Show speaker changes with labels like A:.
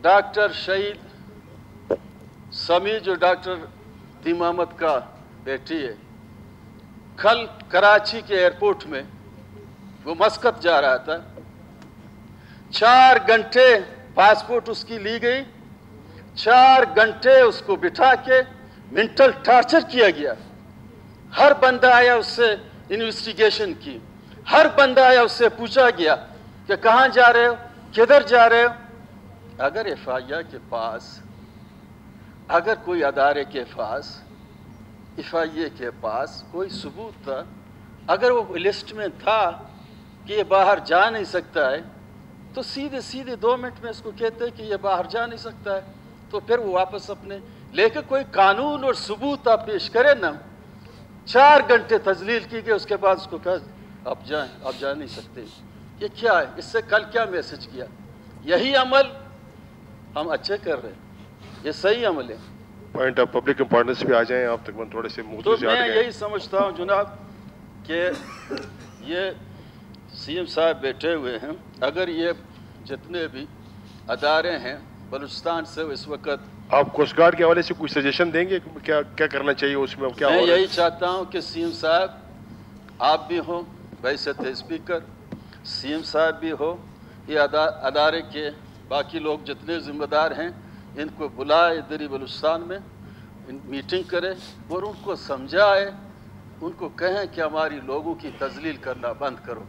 A: Doctor शहीद समी जो डॉक्टर दीम अहमद का बेटी है, कल कराची के एयरपोर्ट में वो मस्कत जा रहा था। 4 घंटे पासपोर्ट उसकी ली गई, 4 घंटे उसको बिठा के मेंटल टॉर्चर किया गया। हर बंदा आया उससे इन्वेस्टिगेशन की, हर बंदा आया उससे पूछा गया कि कहाँ जा रहे हो, किधर जा रहे हो। अगर एफआईआर के पास, अगर कोई अदारे के पास, एफआईए के पास कोई सबूत था, अगर वो लिस्ट में था कि ये बाहर जा नहीं सकता है, तो सीधे सीधे 2 मिनट में उसको कहते हैं कि ये बाहर जा नहीं सकता है, तो फिर वो वापस अपने लेकर कोई कानून और सबूत आप पेश करें ना। 4 घंटे तजलील की गई, उसके बाद उसको कहा आप जाएं, आप जा नहीं सकते। ये क्या है? इससे कल क्या मैसेज किया? यही अमल हम अच्छे कर रहे हैं, ये सही अमल है।
B: पॉइंट ऑफ पब्लिक इंपॉर्टेंस पे आ जाएं आप तकरीबन थोड़े से मुंह
A: तो
B: से
A: मैं यही समझता हूँ जनाब कि ये सीएम साहब बैठे हुए हैं, अगर ये जितने भी अदारे हैं बलूचिस्तान से इस वक्त, आप
B: कोस्ट गार्ड के हवाले से कुछ सजेशन देंगे क्या क्या करना चाहिए उसमें? क्या
A: मैं यही चाहता हूँ कि सीएम साहब आप भी हो, बैसत स्पीकर सीएम साहब भी हो, ये अदारे के बाकी लोग जितने जिम्मेदार हैं इनको बुलाए इधर ही बलूचिस्तान में, मीटिंग करें और उनको समझाए, उनको कहें कि हमारी लोगों की तजलील करना बंद करो।